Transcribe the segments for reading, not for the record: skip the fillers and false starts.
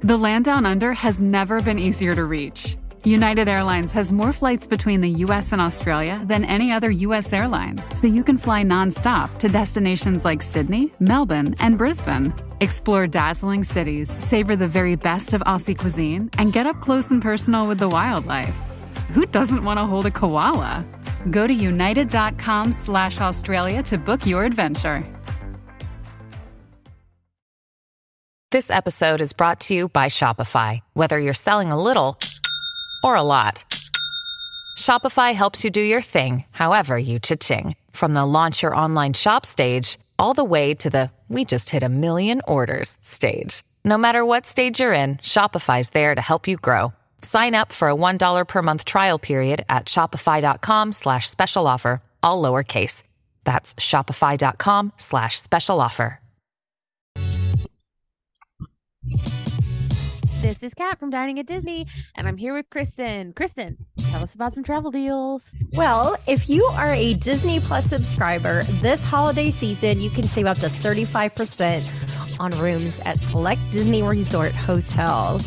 The land down under has never been easier to reach. United Airlines has more flights between the U.S. and Australia than any other U.S. airline, so you can fly nonstop to destinations like Sydney, Melbourne, and Brisbane. Explore dazzling cities, savor the very best of Aussie cuisine, and get up close and personal with the wildlife. Who doesn't want to hold a koala? Go to united.com/Australia to book your adventure. This episode is brought to you by Shopify. Whether you're selling a little or a lot, Shopify helps you do your thing, however you cha-ching. From the launch your online shop stage, all the way to the we just hit 1 million orders stage. No matter what stage you're in, Shopify's there to help you grow. Sign up for a $1 per month trial period at shopify.com/special offer, all lowercase. That's shopify.com/special offer. This is Kat from Dining at Disney, and I'm here with Kristen. Kristen, tell us about some travel deals. Well, if you are a Disney Plus subscriber, this holiday season, you can save up to 35% on rooms at select Disney Resort hotels.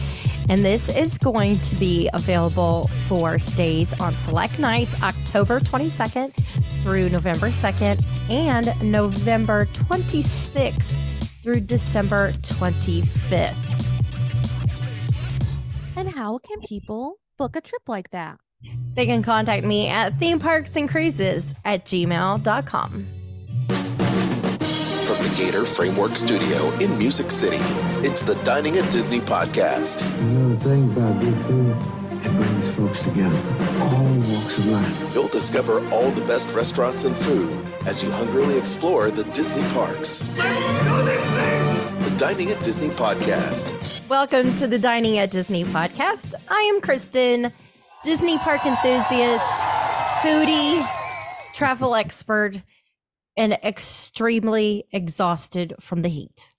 And this is going to be available for stays on select nights, October 22nd through November 2nd, and November 26th through December 25th. And how can people book a trip like that? They can contact me at themeparksandcruises@gmail.com. From the Gator Framework Studio in Music City, it's the Dining at Disney podcast. You know the thing about good food, it brings folks together, all walks of life. You'll discover all the best restaurants and food as you hungrily explore the Disney parks. Let's do this thing! The Dining at Disney podcast. Welcome to the Dining at Disney podcast. I am Kristen, Disney park enthusiast, foodie, travel expert, and extremely exhausted from the heat.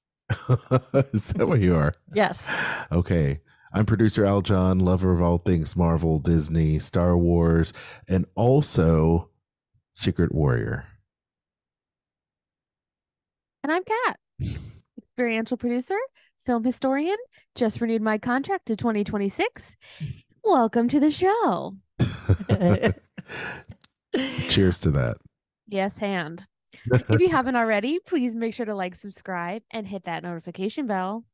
Is that what you are? Yes. Okay. I'm producer Al John, lover of all things Marvel, Disney, Star Wars, and also Secret Warrior. And I'm Kat, experiential producer, film historian, just renewed my contract to 2026. Welcome to the show. Cheers to that. Yes, hand. If you haven't already, please make sure to like, subscribe, and hit that notification bell.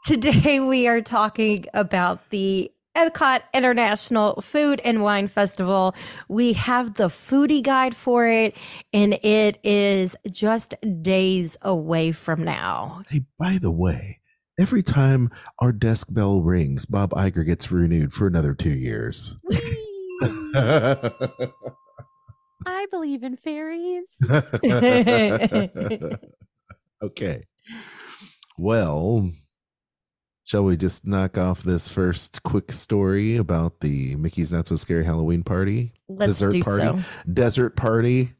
Today we are talking about the EPCOT International Food and Wine Festival. We have the foodie guide for it, and it is just days away from now. Hey, by the way, every time our desk bell rings, Bob Iger gets renewed for another 2 years. I believe in fairies. Okay. Well, shall we just knock off this first quick story about the Mickey's Not So Scary Halloween party? Let's Dessert do party? so. Desert party?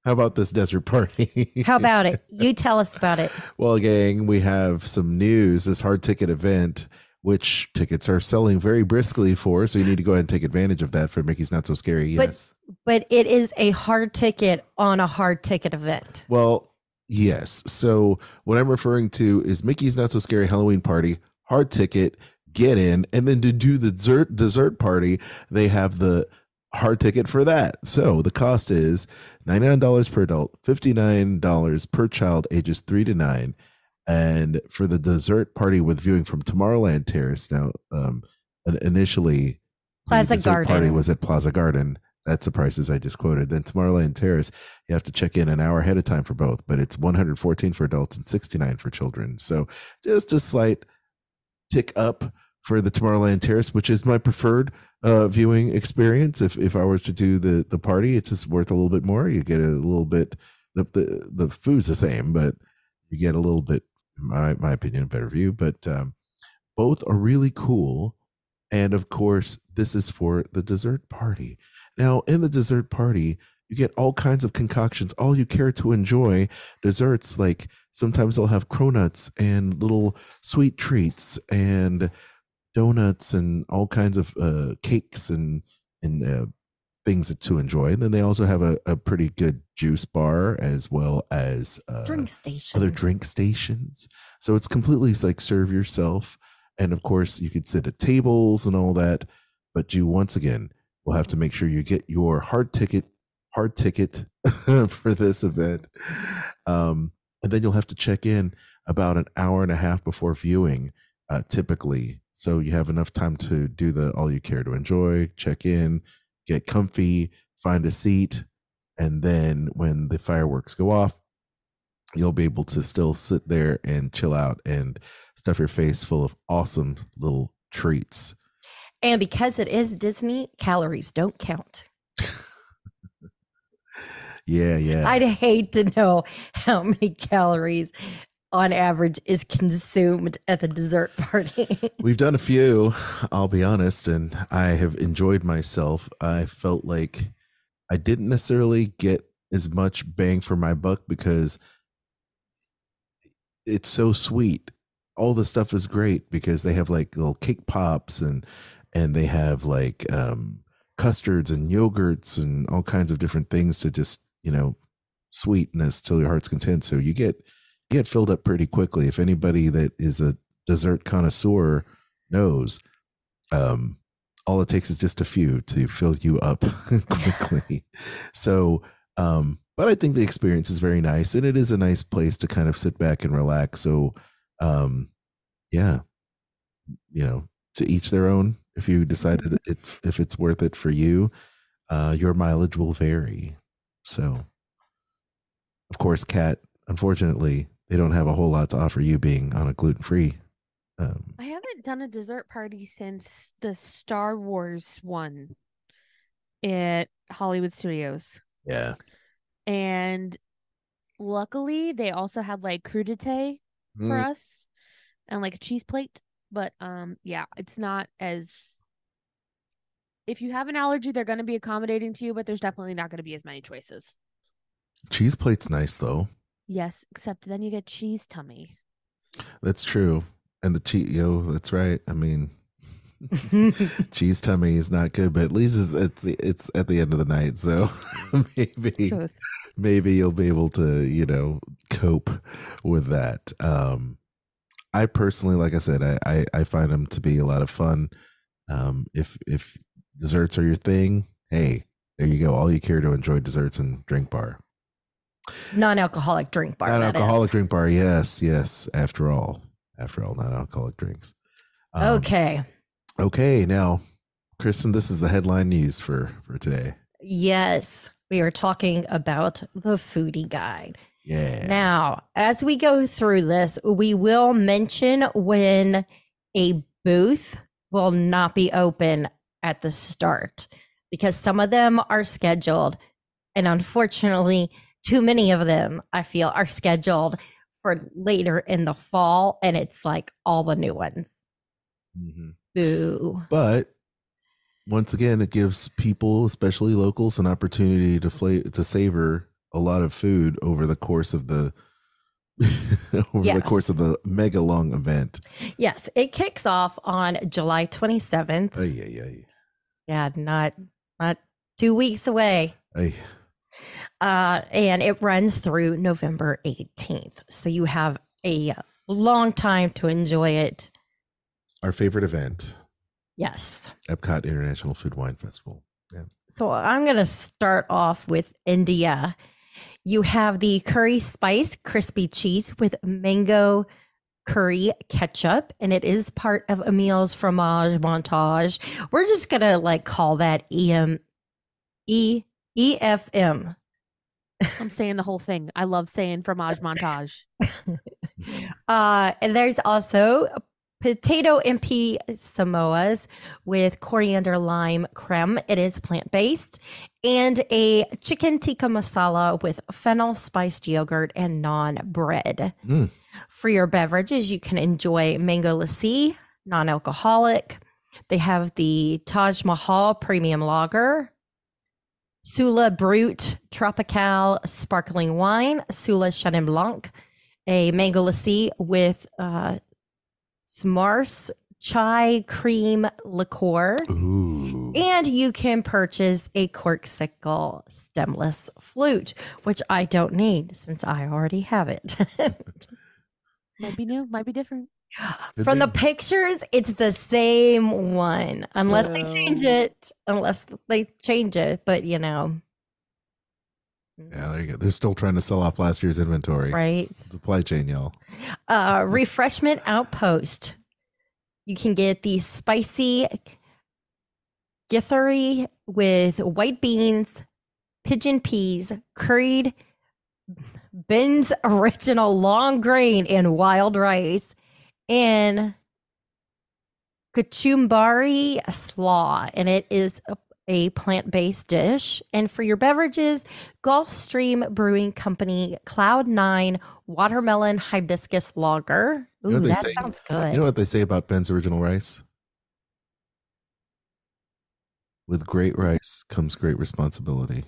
How about this desert party? How about it? You tell us about it. Well, gang, we have some news. This hard ticket event, which tickets are selling very briskly for, so you need to go ahead and take advantage of that for Mickey's Not So Scary. Yes. But it is a hard ticket on a hard ticket event. Well, yes. So what I'm referring to is Mickey's Not So Scary Halloween party, hard ticket, get in, and then to do the dessert party, they have the hard ticket for that. So the cost is $99 per adult, $59 per child ages 3 to 9. And for the dessert party with viewing from Tomorrowland Terrace, now initially Plaza the dessert Garden party was at Plaza Garden. That's the prices I just quoted. Then Tomorrowland Terrace, you have to check in an hour ahead of time for both, but it's $114 for adults and $69 for children. So just a slight tick up for the Tomorrowland Terrace, which is my preferred viewing experience. If I was to do the party, it's just worth a little bit more. You get a little bit, the food's the same, but you get a little bit, my opinion, a better view. But both are really cool. And of course, this is for the dessert party. Now, in the dessert party, you get all kinds of concoctions, all you care to enjoy. Desserts, like sometimes they'll have cronuts and little sweet treats and donuts and all kinds of cakes and things to enjoy. And then they also have a pretty good juice bar as well as Drink station. other drink stations. So it's completely like serve yourself. And of course, you could sit at tables and all that. But you once again will have to make sure you get your hard ticket for this event. And then you'll have to check in about an hour and a half before viewing, typically. So you have enough time to do the all you care to enjoy, check in, get comfy, find a seat, and then when the fireworks go off, you'll be able to still sit there and chill out and stuff your face full of awesome little treats. And because it is Disney, calories don't count. Yeah. I'd hate to know how many calories on average is consumed at the dessert party. We've done a few, I'll be honest, and I have enjoyed myself. I felt like I didn't necessarily get as much bang for my buck because it's so sweet. All the stuff is great because they have like little cake pops and they have like custards and yogurts and all kinds of different things to just, sweetness till your heart's content. So you get filled up pretty quickly. If anybody that is a dessert connoisseur knows, all it takes is just a few to fill you up quickly. So, but I think the experience is very nice, and it is a nice place to kind of sit back and relax. So, yeah, to each their own. If you decided if it's worth it for you, your mileage will vary. So, of course, Kat, unfortunately, they don't have a whole lot to offer you being on a gluten-free. I haven't done a dessert party since the Star Wars one at Hollywood Studios. Yeah. And luckily, they also had like crudité for us and like a cheese plate. But yeah, it's not as... If you have an allergy, they're going to be accommodating to you, but there's definitely not going to be as many choices. Cheese plate's nice, though. Yes, except then you get cheese tummy. That's true. And the cheese, that's right. I mean, cheese tummy is not good, but at least it's at the end of the night. So maybe you'll be able to, cope with that. I personally, like I said, I find them to be a lot of fun. If desserts are your thing, hey, there you go. All you care to enjoy desserts and drink bar. Non-alcoholic drink bar. Non-alcoholic drink bar. Yes. After all, non-alcoholic drinks. Okay. Now, Kristen, this is the headline news for today. Yes, we are talking about the Foodie Guide. Yeah. Now, as we go through this, we will mention when a booth will not be open at the start because some of them are scheduled, and unfortunately, too many of them, I feel, are scheduled for later in the fall, and it's like all the new ones. Mm-hmm. Boo. But once again, it gives people, especially locals, an opportunity to savor a lot of food over the course of the mega long event. Yes, it kicks off on July 27th. Yeah, not 2 weeks away. And it runs through November 18th. So you have a long time to enjoy it. Our favorite event. Yes. EPCOT International Food Wine Festival. Yeah. So I'm going to start off with India. You have the curry spice crispy cheese with mango curry ketchup, and it is part of Emil's fromage montage. We're just going to call that EFM. I'm saying the whole thing. I love saying fromage montage. And there's also potato and pea samoas with coriander lime creme. It is plant-based. And a chicken tikka masala with fennel spiced yogurt and naan bread. For your beverages, you can enjoy mango lassi, non-alcoholic. They have the Taj Mahal premium lager, Sula Brut Tropical sparkling wine, Sula Chenin Blanc, a mango lassi with Smars chai cream liqueur. Ooh. And you can purchase a corksicle stemless flute, which I don't need since I already have it. Might be new, might be different. From the pictures, it's the same one, unless they change it. But Yeah, there you go. They're still trying to sell off last year's inventory. Right. Supply chain, y'all. Refreshment Outpost. You can get the spicy githeri with white beans, pigeon peas, curried Ben's original long grain and wild rice, and kachumbari slaw, and it is a plant-based dish. And for your beverages, Gulfstream Brewing Company Cloud 9 watermelon hibiscus lager. Ooh, that sounds good. You know what they say about Ben's original rice? With great rice comes great responsibility.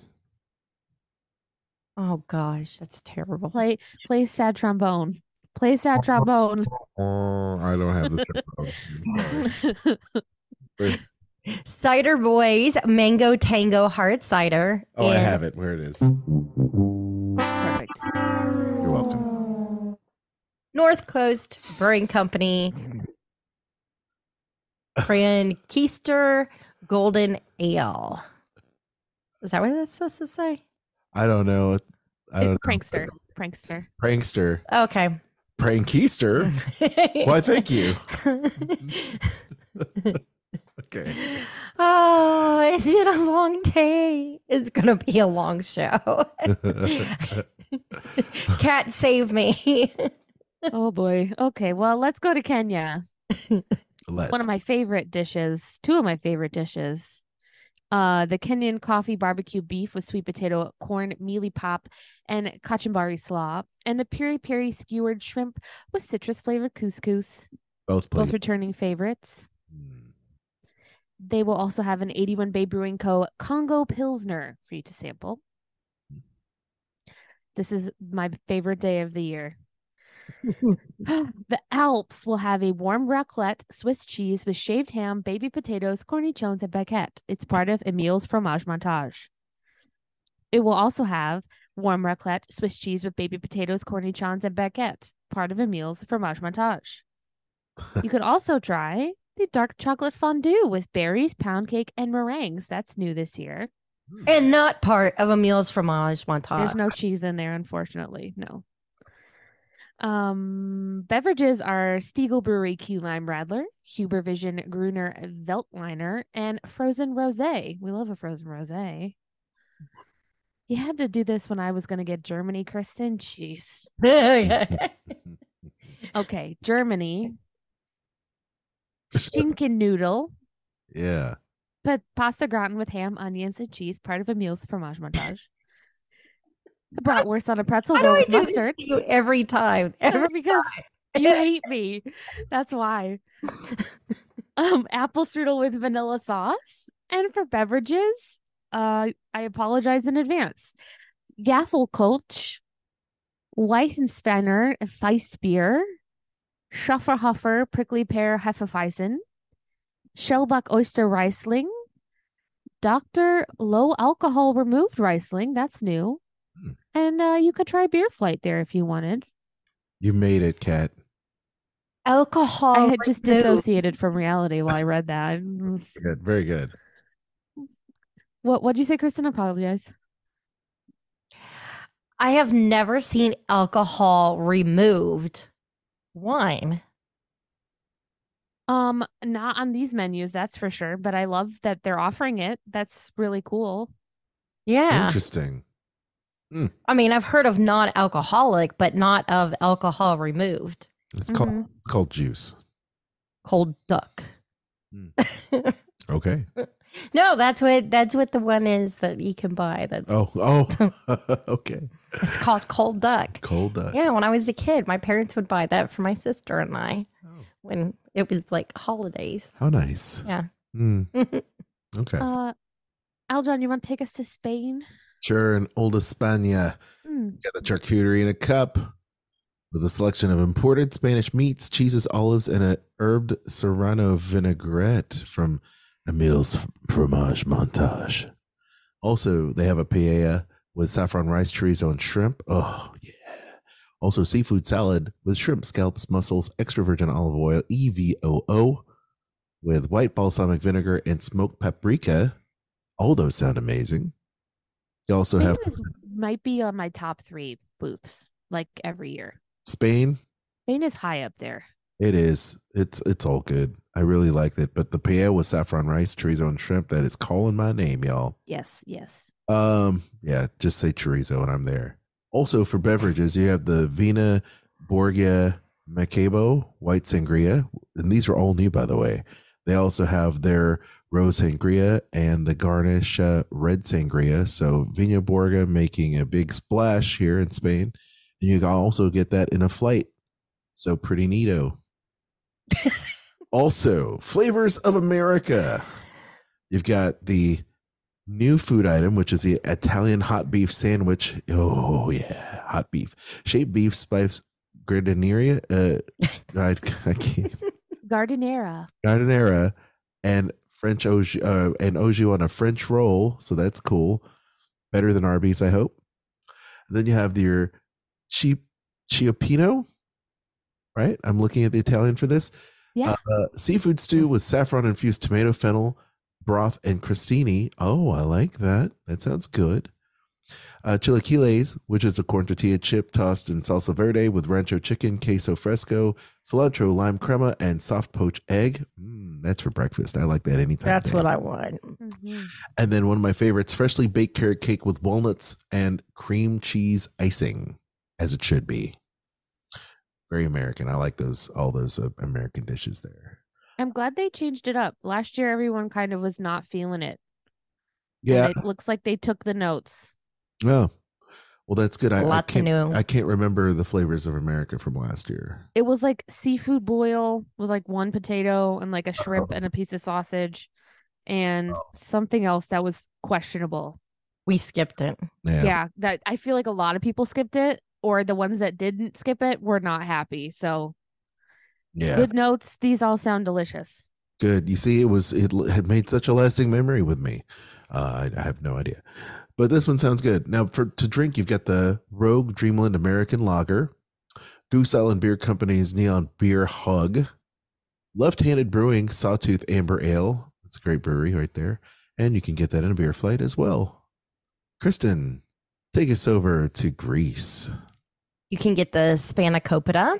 Oh gosh, that's terrible. Play sad trombone. Play sad trombone. I don't have the trombone. Sorry. Cider Boys Mango Tango Hard Cider. Oh, I have it. Where it is. Perfect. You're welcome. North Coast Brewing Company. Prankeister Golden Ale. Is that what that's supposed to say? I don't know. Prankster. Okay. Prankeister? Why, thank you. Okay. Oh, it's been a long day. It's going to be a long show. Cat, save me. Oh boy. Okay, well, let's go to Kenya. One of my favorite dishes, two of my favorite dishes. The Kenyan coffee barbecue beef with sweet potato, corn, mealy pop, and kachumbari slaw, and the piri piri skewered shrimp with citrus flavored couscous. Both returning favorites. They will also have an 81 Bay Brewing Co. Congo Pilsner for you to sample. This is my favorite day of the year. The Alps will have a warm raclette, Swiss cheese with shaved ham, baby potatoes, cornichons, and baguette. It's part of Emile's Fromage Montage. It will also have warm raclette, Swiss cheese with baby potatoes, cornichons, and baguette. Part of Emile's Fromage Montage. You could also try the dark chocolate fondue with berries, pound cake, and meringues. That's new this year. And not part of Emile's Fromage Montage. There's no cheese in there, unfortunately. No. Beverages are Stiegel Brewery Key Lime Radler, Huber Vision Gruner Veltliner, and Frozen Rosé. We love a frozen rosé. You had to do this when I was going to get Germany, Kristen. Jeez. Okay, Germany. Schinken noodle. Yeah. But pasta gratin with ham, onions, and cheese, part of Emile's Fromage Montage. Bratwurst on a pretzel roll with mustard. You every time. Because you hate me. That's why. Apple strudel with vanilla sauce. And for beverages, I apologize in advance. Gaffelkolch, Weichenspanner, Weissbier, Schafferhofer, Prickly Pear, Hefeweizen, Shellbuck Oyster Riesling, Dr. Low Alcohol Removed Riesling. That's new. And you could try Beer Flight there if you wanted. You made it, Kat. Alcohol. I had just dissociated from reality while I read that. Good. Very good. What'd you say, Kristen? Apologize. I have never seen alcohol removed wine. Not on these menus, that's for sure. But I love that they're offering it. That's really cool. Yeah. Interesting. I mean, I've heard of non-alcoholic, but not of alcohol removed. It's called juice. Cold duck. Okay. No, that's what the one is that you can buy. That Okay. It's called cold duck. Cold duck. Yeah, when I was a kid, my parents would buy that for my sister and I when it was like holidays. How nice. Yeah. Okay. Aljon, you want to take us to Spain? Sure, in Old España. Got a charcuterie in a cup with a selection of imported Spanish meats, cheeses, olives, and a herbed serrano vinaigrette from Emil's fromage montage. Also, they have a paella with saffron rice, chorizo, and shrimp. Oh, yeah. Also, seafood salad with shrimp, scallops, mussels, extra virgin olive oil, EVOO, with white balsamic vinegar and smoked paprika. All those sound amazing. You also have might be on my top 3 booths, like every year. Spain. Spain is high up there. It is. It's all good. I really like it. But the paella with saffron rice, chorizo, and shrimp, that is calling my name, y'all. Yes. Yeah, just say chorizo and I'm there. Also for beverages, you have the Vina Borgia Macabo white sangria, and these are all new, by the way. They also have their rose sangria and the garnish red sangria. So Vina Borgia making a big splash here in Spain, and you can also get that in a flight. So pretty neato. Also, Flavors of America. You've got the new food item, which is the Italian hot beef sandwich. Oh, yeah. Hot beef. Shaved beef, spice, gardeniera. I can't. Gardeniera. And French au jus, and au jus on a French roll. So that's cool. Better than Arby's, I hope. And then you have your Cioppino. Right? I'm looking at the Italian for this. Yeah. Seafood stew with saffron-infused tomato, fennel, broth, and crostini. Oh, I like that. That sounds good. Chilaquiles, which is a corn tortilla chip tossed in salsa verde with rancho chicken, queso fresco, cilantro, lime crema, and soft poached egg. That's for breakfast. I like that anytime. That's what I want. Mm-hmm. And then one of my favorites, freshly baked carrot cake with walnuts and cream cheese icing, as it should be. Very American. I like all those American dishes there. I'm glad they changed it up. Last year, everyone kind of was not feeling it. Yeah. And it looks like they took the notes. Oh, well, that's good. I can't remember the Flavors of America from last year. It was like seafood boil with like one potato and like a shrimp and a piece of sausage and something else that was questionable. We skipped it. Yeah, that I feel like a lot of people skipped it, or the ones that didn't skip it were not happy. So yeah, good notes. These all sound delicious. Good. You see, it had made such a lasting memory with me. I have no idea, but this one sounds good. Now to drink, you've got the Rogue Dreamland American Lager, Goose Island Beer Company's Neon Beer Hug, Left Handed Brewing Sawtooth Amber Ale. That's a great brewery right there. And you can get that in a beer flight as well. Kristen, take us over to Greece. You can get the spanakopita,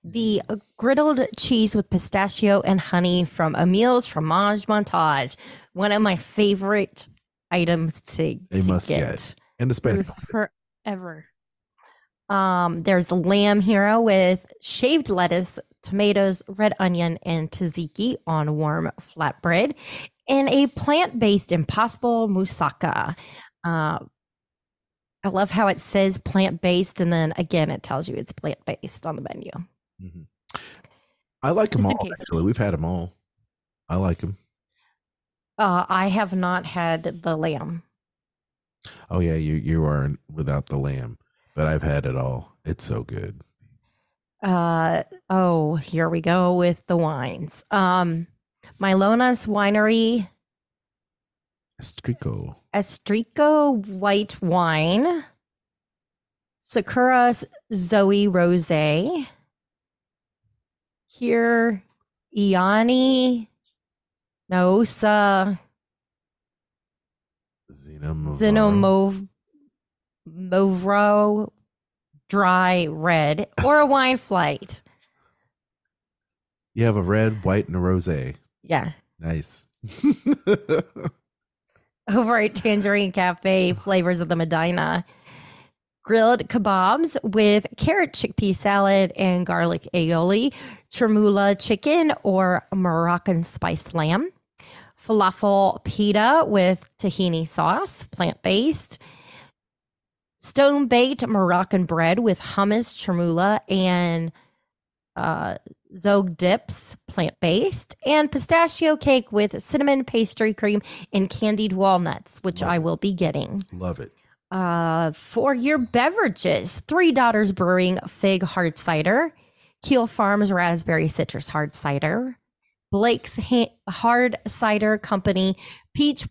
the griddled cheese with pistachio and honey from Emil's Fromage Montage. One of my favorite items to get. And the spanakopita. Forever. There's the lamb hero with shaved lettuce, tomatoes, red onion, and tzatziki on warm flatbread, and a plant-based impossible moussaka. I love how it says plant-based, and then again, it tells you it's plant-based on the menu. Mm-hmm. I like them all, actually. We've had them all. I like them. I have not had the lamb. Oh, yeah, you are without the lamb, but I've had it all. It's so good. Here we go with the wines. Milonas Winery Estrico white wine, Sakura Zoe Rosé, here Iani Naosa Xenomovro dry red, or a wine flight. You have a red, white, and a rosé. Yeah. Nice. Over at Tangerine Cafe, Flavors of the Medina. Grilled kebabs with carrot chickpea salad and garlic aioli. Chermoula chicken or Moroccan spiced lamb. Falafel pita with tahini sauce, plant-based. Stone-baked Moroccan bread with hummus, chermoula, and zog dips, plant-based, and pistachio cake with cinnamon pastry cream and candied walnuts, which I will be getting. Love it. For your beverages, Three Daughters Brewing Fig Hard Cider, Keel Farms Raspberry Citrus Hard Cider, Blake's Hard Cider Company, Peach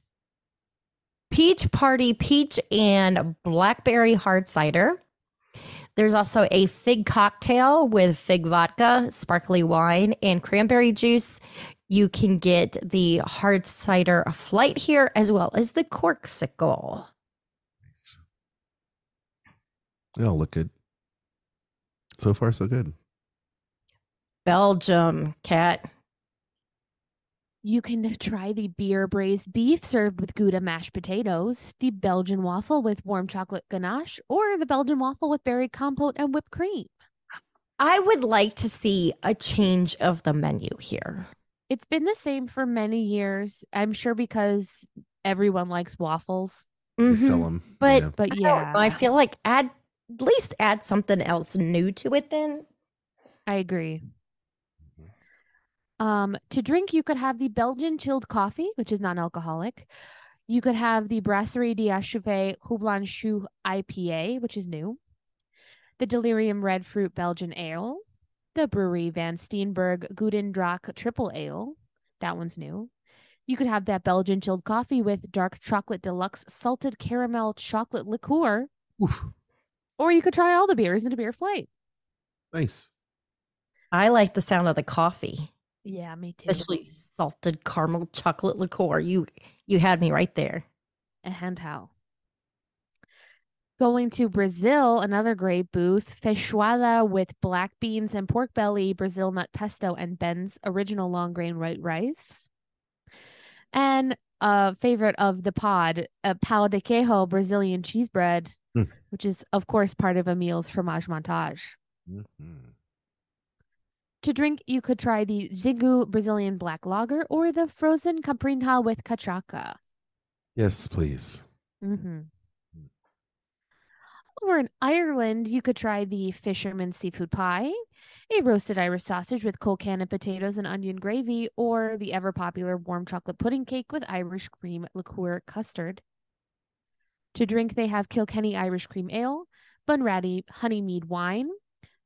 Party Peach and Blackberry Hard Cider. There's also a fig cocktail with fig vodka, sparkly wine, and cranberry juice. You can get the hard cider flight here as well as the corksicle. Nice. They all look good. So far, so good. Belgium, Kat. You can try the beer braised beef served with Gouda mashed potatoes, the Belgian waffle with warm chocolate ganache, or the Belgian waffle with berry compote and whipped cream. I would like to see a change of the menu here. It's been the same for many years. I'm sure because everyone likes waffles. They sell them. But yeah. I feel like at least add something else new to it then. I agree. To drink, you could have the Belgian chilled coffee, which is non-alcoholic. You could have the Brasserie d'Achève Houblon Chou IPA, which is new. The Delirium Red Fruit Belgian Ale. The Brewery Van Steenberg Goedendrak Triple Ale. That one's new. You could have that Belgian chilled coffee with dark chocolate deluxe salted caramel chocolate liqueur. Oof. Or you could try all the beers in a beer flight. Nice. I like the sound of the coffee. Yeah, me too. Especially salted caramel chocolate liqueur. You had me right there. And how? Going to Brazil, another great booth, feijoada with black beans and pork belly, Brazil nut pesto, and Ben's original long grain white rice. And a favorite of the pod, a pão de queijo Brazilian cheese bread, which is, of course, part of Emil's fromage montage. Mm-hmm. To drink, you could try the Zingu Brazilian black lager or the frozen caipirinha with cachaca. Yes, please. Mm-hmm. Over in Ireland, you could try the Fisherman's Seafood Pie, a roasted Irish sausage with colcannon potatoes and onion gravy, or the ever-popular warm chocolate pudding cake with Irish cream liqueur custard. To drink, they have Kilkenny Irish Cream Ale, Bunratty Honey Mead Wine,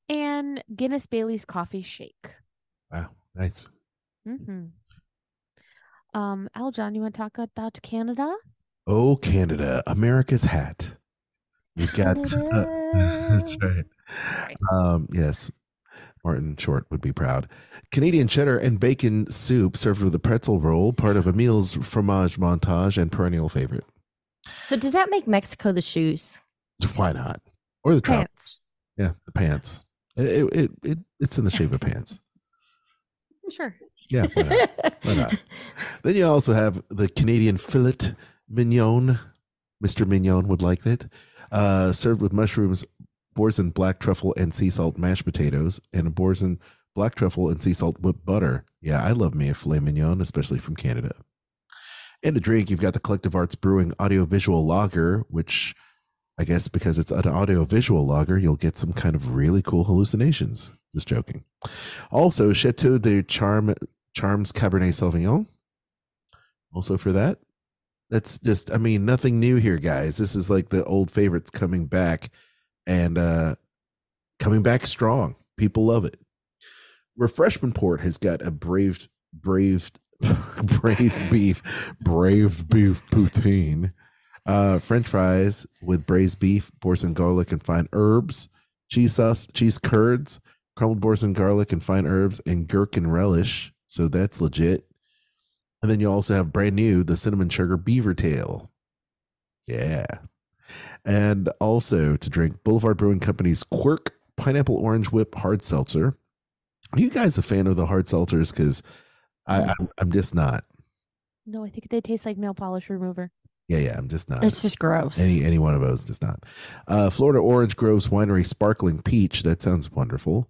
and Guinness Bailey's Coffee Shake. Wow, nice. Mm-hmm. Aljon, you want to talk about Canada? Oh, Canada, America's hat. You got that's right. Yes, Martin Short would be proud. Canadian cheddar and bacon soup served with a pretzel roll, part of Emil's fromage montage and perennial favorite. So does that make Mexico the shoes? Why not? Or the trousers? Pants. Yeah, the pants. It's in the shape of pants. Sure. Yeah, why not? Why not? Then you also have the Canadian filet mignon. Mr. Mignon would like that. Served with mushrooms, boursin black truffle and sea salt mashed potatoes, and a boursin black truffle and sea salt whipped butter. Yeah, I love me a filet mignon, especially from Canada. And to drink, you've got the Collective Arts Brewing audiovisual lager, which I guess because it's an audiovisual lager, you'll get some kind of really cool hallucinations. Just joking. Also, Chateau de Charmes Cabernet Sauvignon. Also for that. That's just, I mean, nothing new here, guys. This is like the old favorites coming back and coming back strong. People love it. Refreshment Port has got a braised beef poutine, French fries with braised beef, boursin garlic and fine herbs, cheese sauce, cheese curds, crumbled boursin garlic and fine herbs, and gherkin relish. So that's legit. And then you also have brand new, the cinnamon sugar beaver tail. Yeah. And also to drink Boulevard Brewing Company's Quirk Pineapple Orange Whip Hard Seltzer. Are you guys a fan of the hard seltzers? Because I'm just not. No, I think they taste like nail polish remover. Yeah, I'm just not. It's just gross. Any one of those, just not. Florida Orange Groves Winery Sparkling Peach. That sounds wonderful.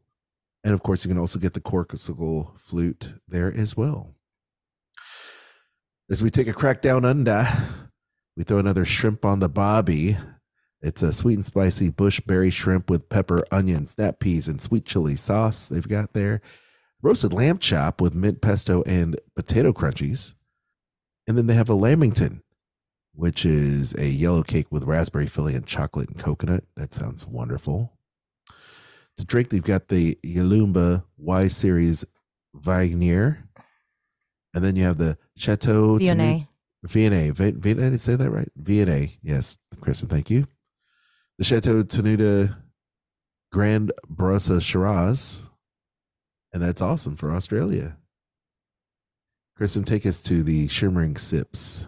And of course, you can also get the Corksicle Flute there as well. As we take a crack down under, we throw another shrimp on the bobby. It's a sweet and spicy bushberry shrimp with pepper, onion, snap peas, and sweet chili sauce they've got there. Roasted lamb chop with mint pesto and potato crunchies. And then they have a lamington, which is a yellow cake with raspberry filling and chocolate and coconut. That sounds wonderful. To drink, they've got the Yalumba Y Series Wagner. And then you have the Chateau Viennese. Viennese. Did I say that right? Viennese. Yes, Kristen, thank you. The Chateau Tenuta Grand Barossa Shiraz. And that's awesome for Australia. Kristen, take us to the Shimmering Sips.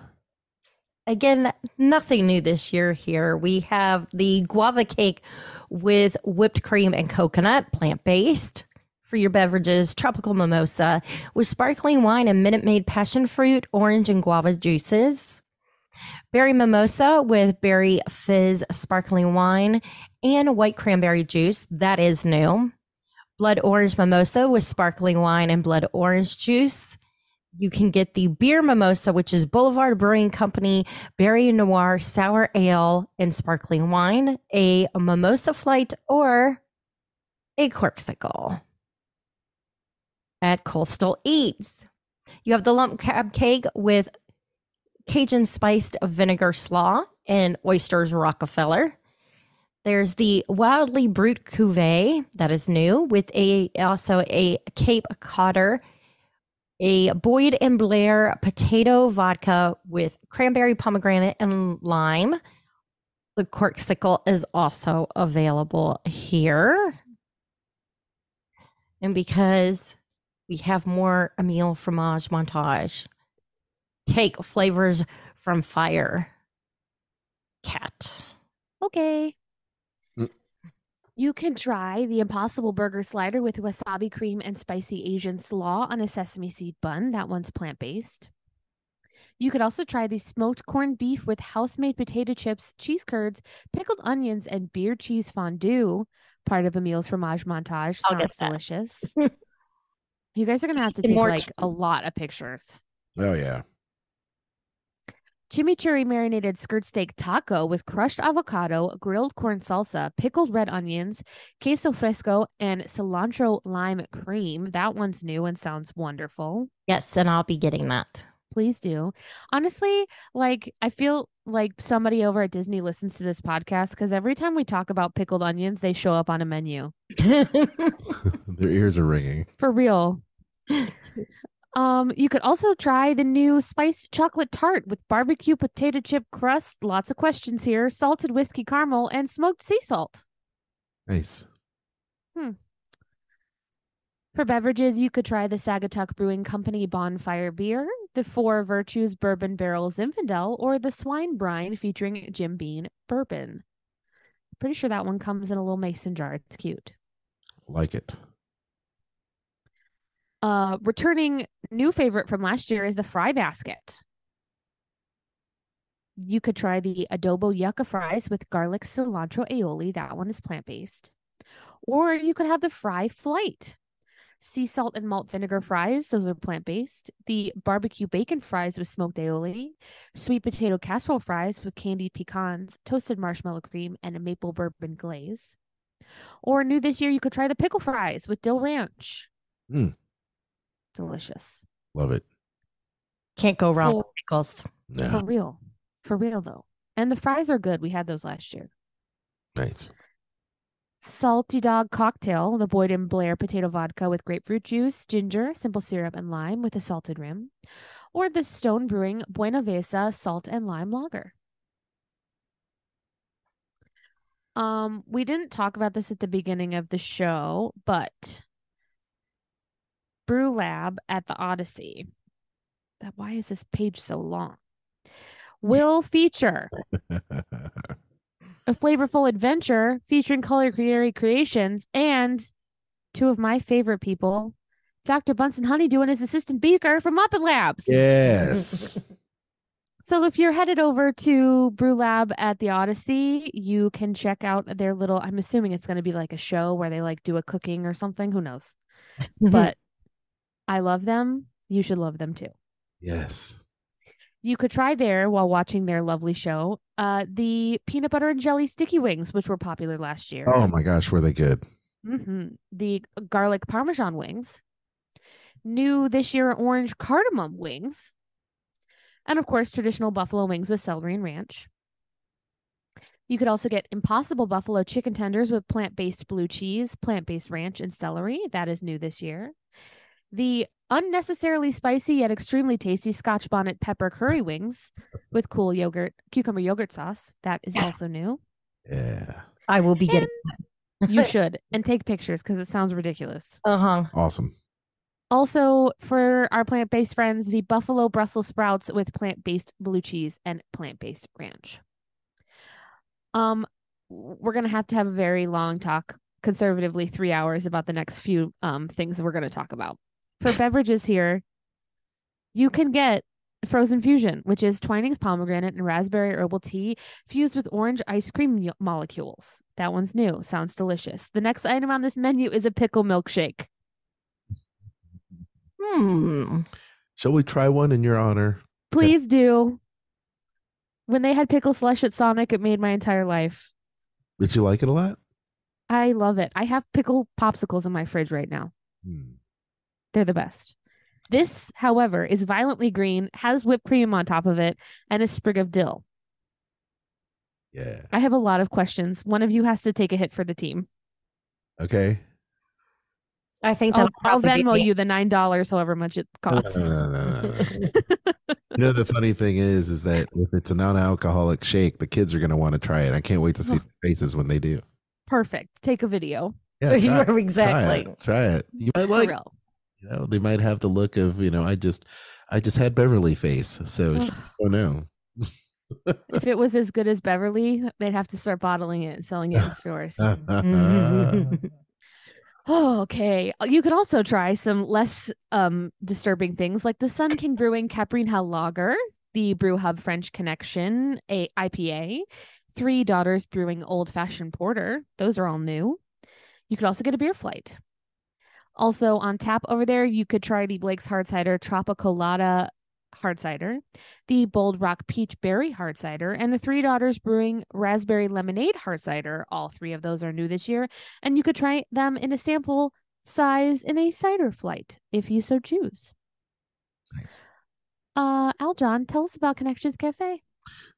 Again, nothing new this year here. We have the guava cake with whipped cream and coconut, plant-based. For your beverages, tropical mimosa with sparkling wine and Minute Maid passion fruit, orange, and guava juices. Berry mimosa with berry fizz sparkling wine and white cranberry juice. That is new. Blood orange mimosa with sparkling wine and blood orange juice. You can get the beer mimosa, which is Boulevard Brewing Company, Berry Noir Sour Ale and Sparkling Wine, a Mimosa Flight, or a Corksicle. At Coastal Eats, you have the lump crab cake with Cajun spiced vinegar slaw and oysters Rockefeller. There's the Wildly Brut Cuvée, that is new, with also a Cape Cotter, a Boyd and Blair potato vodka with cranberry, pomegranate, and lime. The Corksicle is also available here. And because we have more Emile Fromage Montage, take flavors from Fire Cat. Okay. You can try the Impossible Burger Slider with wasabi cream and spicy Asian slaw on a sesame seed bun. That one's plant-based. You could also try the smoked corned beef with house-made potato chips, cheese curds, pickled onions, and beer cheese fondue. Part of Emile's Fromage Montage. Sounds delicious. You guys are going to have to take a lot of pictures. Oh, yeah. Chimichurri marinated skirt steak taco with crushed avocado, grilled corn salsa, pickled red onions, queso fresco, and cilantro lime cream. That one's new and sounds wonderful. Yes, and I'll be getting that. Please do. Honestly, I feel like somebody over at Disney listens to this podcast because every time we talk about pickled onions, they show up on a menu. Their ears are ringing. For real. You could also try the new spiced chocolate tart with barbecue potato chip crust. Lots of questions here. Salted whiskey caramel and smoked sea salt. Nice. For beverages, you could try the Sagatuck Brewing Company Bonfire Beer, the Four Virtues Bourbon Barrel Zinfandel, or the Swine Brine featuring Jim Beam Bourbon. Pretty sure that one comes in a little mason jar. It's cute. Like it. Returning new favorite from last year is the fry basket. You could try the adobo yucca fries with garlic cilantro aioli. That one is plant-based. Or you could have the fry flight. Sea salt and malt vinegar fries. Those are plant-based. The barbecue bacon fries with smoked aioli. Sweet potato casserole fries with candied pecans, toasted marshmallow cream, and a maple bourbon glaze. Or new this year, you could try the pickle fries with dill ranch. Delicious. Love it. Can't go wrong with pickles. No. For real though. And the fries are good. We had those last year. Nice. Salty Dog Cocktail, the Boyd and Blair potato vodka with grapefruit juice, ginger, simple syrup, and lime with a salted rim. Or the Stone Brewing Buena Vesa salt and lime lager. We didn't talk about this at the beginning of the show, but Brew Lab at the Odyssey. Why is this page so long? Will feature a flavorful adventure featuring culinary creations and two of my favorite people, Dr. Bunsen Honeydew and his assistant Beaker from Muppet Labs. Yes. So if you're headed over to Brew Lab at the Odyssey, you can check out their little, I'm assuming it's going to be like a show where they do a cooking or something. Who knows? But I love them. You should love them too. Yes. You could try there while watching their lovely show, the peanut butter and jelly sticky wings, which were popular last year. Oh my gosh, were they good? The garlic parmesan wings. New this year, orange cardamom wings. And of course, traditional buffalo wings with celery and ranch. You could also get Impossible Buffalo chicken tenders with plant-based blue cheese, plant-based ranch, and celery. That is new this year. The unnecessarily spicy yet extremely tasty Scotch bonnet pepper curry wings with cool cucumber yogurt sauce. That is also new. Yeah. I will be getting You should. And take pictures because it sounds ridiculous. Awesome. Also, for our plant-based friends, the buffalo Brussels sprouts with plant-based blue cheese and plant-based ranch. We're going to have a very long talk, conservatively 3 hours, about the next few things that we're going to talk about. For beverages here, you can get Frozen Fusion, which is Twinings pomegranate and raspberry herbal tea fused with orange ice cream molecules. That one's new. Sounds delicious. The next item on this menu is a pickle milkshake. Shall we try one in your honor? Please do. When they had pickle slush at Sonic, it made my entire life. Did you like it a lot? I love it. I have pickle popsicles in my fridge right now. They're the best. This, however, is violently green, has whipped cream on top of it, and a sprig of dill. Yeah. I have a lot of questions. One of you has to take a hit for the team. Okay. I think I'll Venmo you the $9, however much it costs. No. The funny thing is that if it's a non-alcoholic shake, the kids are going to want to try it. I can't wait to see their faces when they do. Perfect. Take a video. Yeah, exactly. Try it. You might like. They might have the look of I just had Beverly face. So no. If it was as good as Beverly, they'd have to start bottling it and selling it in stores. Oh, okay. You could also try some less disturbing things like the Sun King Brewing Caprinha Lager, the Brew Hub French Connection IPA, Three Daughters Brewing Old Fashioned Porter. Those are all new. You could also get a beer flight. Also on tap over there, you could try the Blake's Hard Cider Tropicolata Hard Cider, the Bold Rock Peach Berry Hard Cider, and the Three Daughters Brewing Raspberry Lemonade Hard Cider. All three of those are new this year, and you could try them in a sample size in a cider flight if you so choose. Nice. Aljon, tell us about Connections Cafe.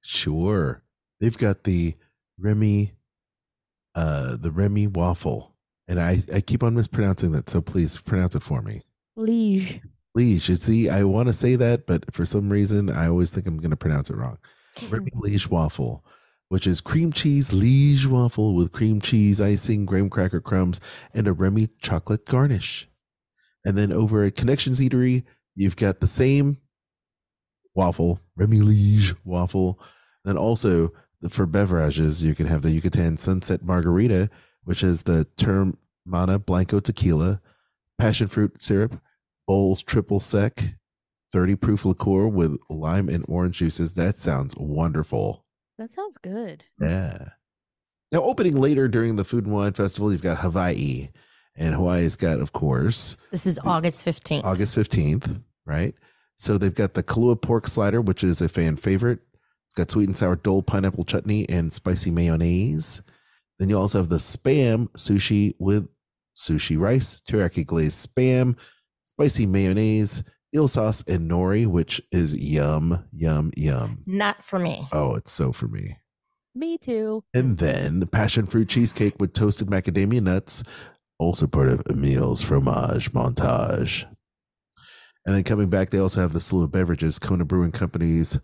Sure. They've got the Remy waffle. And I keep on mispronouncing that, so please pronounce it for me. Liege. You see, I want to say that, but for some reason, I always think I'm going to pronounce it wrong. Remy Liege waffle, which is cream cheese Liege waffle with cream cheese icing, graham cracker crumbs, and a Remy chocolate garnish. And then over at Connections Eatery, you've got the same waffle, Remy Liege waffle. Then also for beverages, you can have the Yucatan Sunset Margarita, which is the Termana Blanco tequila, passion fruit syrup, Bowls triple sec, 30 proof liqueur with lime and orange juices. That sounds wonderful. That sounds good. Yeah. Now, opening later during the Food and Wine Festival, you've got Hawaii. And Hawaii's got, of course. This is August 15th. August 15th, right? So they've got the Kahlua pork slider, which is a fan favorite. It's got sweet and sour dole pineapple chutney and spicy mayonnaise. Then you also have the Spam sushi with sushi rice, teriyaki glazed Spam, spicy mayonnaise, eel sauce, and nori, which is yum, yum, yum. Not for me. Oh, it's so for me. Me too. And then passion fruit cheesecake with toasted macadamia nuts, also part of Emil's fromage montage. And then coming back, they also have the slew of beverages, Kona Brewing Company's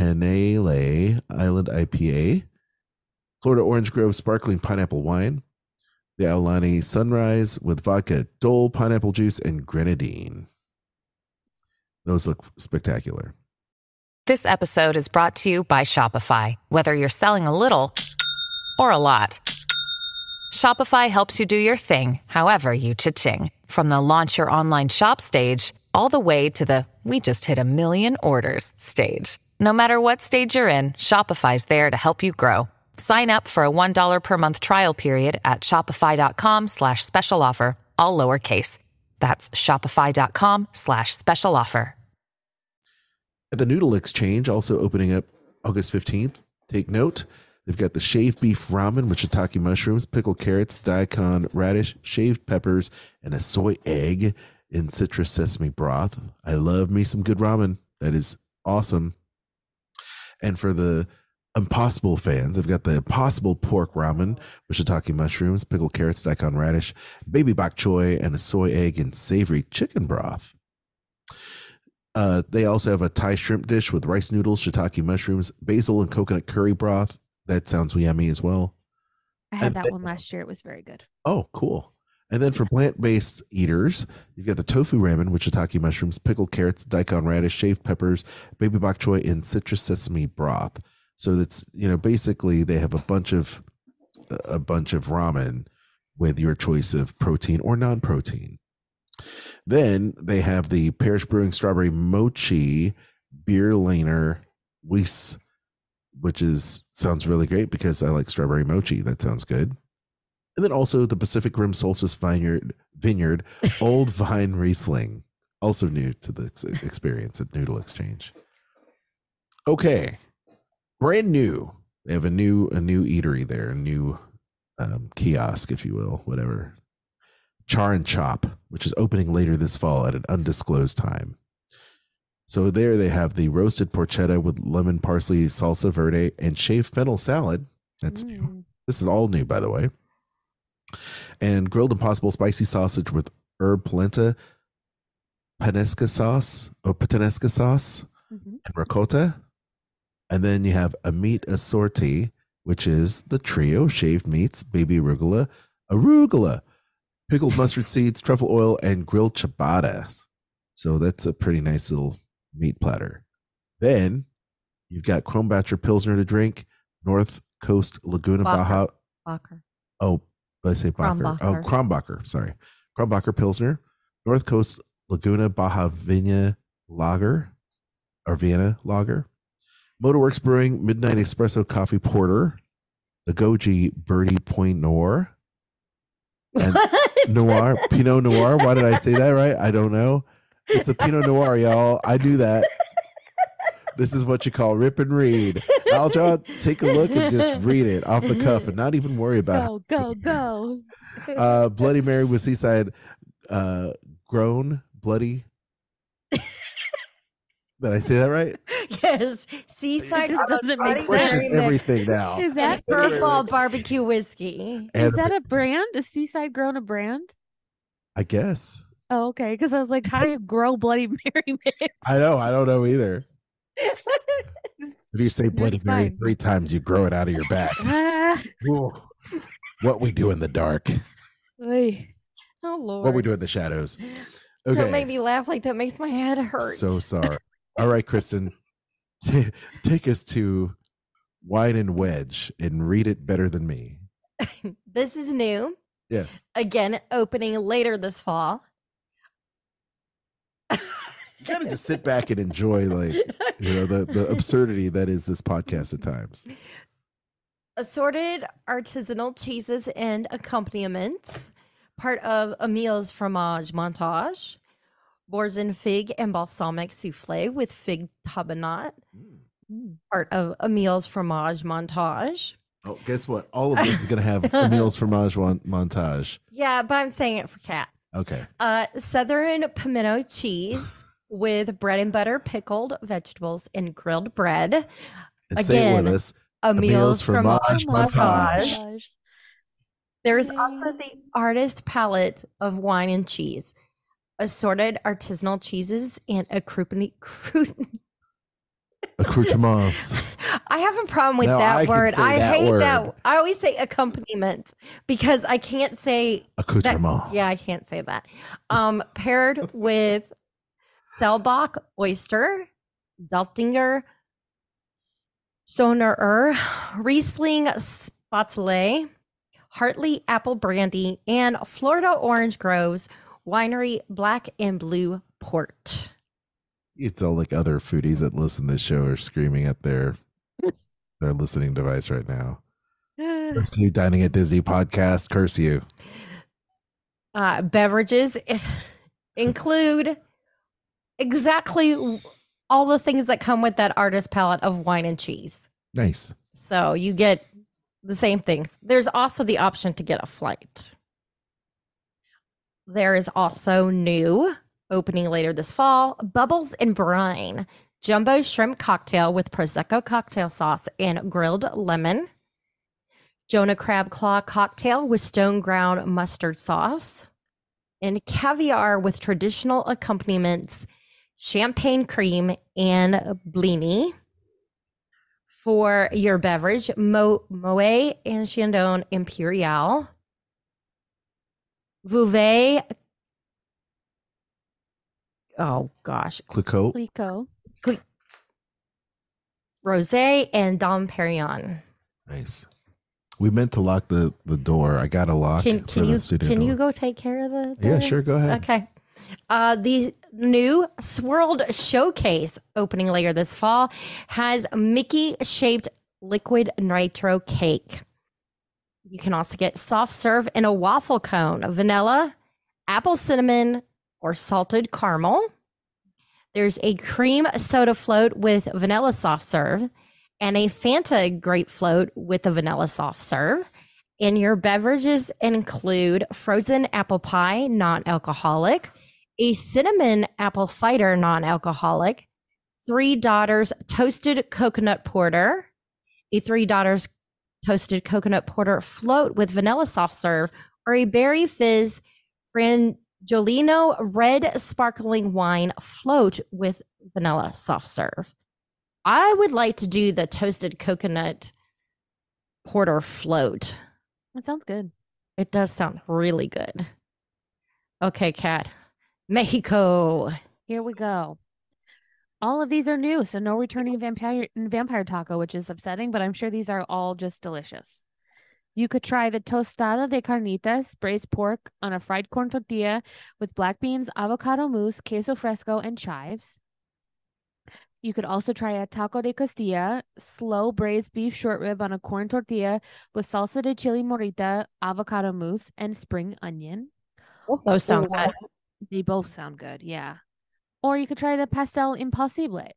Hanalei Island IPA, Florida Orange Grove Sparkling Pineapple Wine, the Aulani Sunrise with vodka, Dole, pineapple juice, and grenadine. Those look spectacular. This episode is brought to you by Shopify. Whether you're selling a little or a lot, Shopify helps you do your thing, however you cha-ching. From the launch your online shop stage, all the way to the we just hit 1 million orders stage. No matter what stage you're in, Shopify's there to help you grow. Sign up for a $1 per month trial period at shopify.com/special offer, all lowercase. That's shopify.com/special offer. At the Noodle Exchange, also opening up August 15th, take note. They've got the shaved beef ramen with shiitake mushrooms, pickled carrots, daikon radish, shaved peppers, and a soy egg in citrus sesame broth. I love me some good ramen. That is awesome. And for the Impossible fans, they've got the Impossible pork ramen with shiitake mushrooms, pickled carrots, daikon radish, baby bok choy, and a soy egg and savory chicken broth. They also have a Thai shrimp dish with rice noodles, shiitake mushrooms, basil, and coconut curry broth. That sounds yummy as well. I had that one last year. It was very good. Oh, cool. And then for plant-based eaters, you've got the tofu ramen with shiitake mushrooms, pickled carrots, daikon radish, shaved peppers, baby bok choy, and citrus sesame broth. So that's, basically they have a bunch of ramen with your choice of protein or non-protein. Then they have the Parish Brewing Strawberry Mochi Beer Laner Weiss, which sounds really great because I like strawberry mochi. That sounds good. And then also the Pacific Rim Solstice Vineyard Old Vine Riesling, also new to the experience at Noodle Exchange. Okay, brand new. They have a new eatery there, a new kiosk, if you will, whatever. Char and Chop, which is opening later this fall at an undisclosed time. So there they have the roasted porchetta with lemon parsley salsa verde and shaved fennel salad. That's new. This is all new, by the way. And grilled impossible spicy sausage with herb polenta, panesca sauce, and ricotta. And then you have a meat assorti, which is the trio: shaved meats, baby arugula, pickled mustard seeds, truffle oil, and grilled ciabatta. So that's a pretty nice little meat platter. Then you've got Kronbacher Pilsner to drink, North Coast Laguna Baja. Oh, did I say Bacher? Oh, Kronbacher. Sorry. Kronbacher Pilsner, North Coast Laguna Baja Vienna Lager, Motorworks Brewing Midnight Espresso Coffee Porter, the Goji Birdie Point Noir, and Pinot Noir. Why did I say that right? I don't know. It's a Pinot Noir, y'all. I do that. This is what you call rip and read. I'll take a look and just read it off the cuff and not even worry about it. Go. Bloody Mary with Seaside grown bloody. Did I say that right? Yes. Seaside it just doesn't make sense. Everything now. Is that Curveball barbecue whiskey? Is that a brand? Is Seaside Grown a brand? I guess. Oh, okay. Because I was like, how do you grow Bloody Mary mix? I know. I don't know either. If you say Bloody Mary 3 times, you grow it out of your back. What we do in the dark. Oh, Lord. What we do in the shadows. Okay. Don't make me laugh like that. Makes my head hurt. So sorry. All right, Kristen, take us to Wine and Wedge and read it better than me. This is new. Yes. Again, opening later this fall. You gotta just sit back and enjoy, the absurdity that is this podcast at times. Assorted artisanal cheeses and accompaniments, part of Emil's fromage montage. Boursin fig and balsamic souffle with fig tapenade, part of Emil's fromage montage. Oh, guess what? All of this is gonna have Emil's fromage montage. Yeah, but I'm saying it for Kat. Okay. Southern pimento cheese with bread and butter, pickled vegetables, and grilled bread. And again, say it with us. Emil's fromage montage. There is also the artist palette of wine and cheese. Assorted artisanal cheeses and accoutrements. I have a problem with that word. I hate that. I always say accompaniment because I can't say accoutrement. Yeah, I can't say that. Paired with Selbach oyster, Zeltinger, Sonnerer, Riesling Spatzle, Hartley apple brandy, and Florida Orange Groves Winery Black and Blue Port. It's all like other foodies that listen to this show are screaming at their listening device right now. Curse you, Dining at Disney podcast. Curse you. Beverages include exactly all the things that come with that artist palette of wine and cheese. Nice. So you get the same things. There's also the option to get a flight. There is also new, opening later this fall, Bubbles and Brine, jumbo shrimp cocktail with Prosecco cocktail sauce and grilled lemon. Jonah crab claw cocktail with stone ground mustard sauce. And caviar with traditional accompaniments, champagne cream, and blini. For your beverage, Moet and Chandon Imperial. Vouvet. Oh, gosh. Clicquot. Clico. Rosé and Dom Perignon. Nice. We meant to lock the door. I got a lock for the studio Can door. you go take care of the door? Yeah, sure. Go ahead. Okay. The new Swirled Showcase opening later this fall has Mickey-shaped liquid nitro cake. You can also get soft serve in a waffle cone, vanilla, apple cinnamon, or salted caramel. There's a cream soda float with vanilla soft serve and a Fanta grape float with a vanilla soft serve. And your beverages include frozen apple pie, non-alcoholic, a cinnamon apple cider, non-alcoholic, Three Daughters toasted coconut porter, a Three Daughters toasted coconut porter float with vanilla soft serve, or a berry fizz Frangolino red sparkling wine float with vanilla soft serve. I would like to do the toasted coconut porter float. That sounds good. It does sound really good. Okay, Kat. Mexico. Here we go. All of these are new, so no returning vampire taco, which is upsetting, but I'm sure these are all just delicious. You could try the tostada de carnitas, braised pork on a fried corn tortilla with black beans, avocado mousse, queso fresco, and chives. You could also try a taco de costilla, slow braised beef short rib on a corn tortilla with salsa de chili morita, avocado mousse, and spring onion. Both those sound good. They both sound good, yeah. Or you could try the pastel imposible.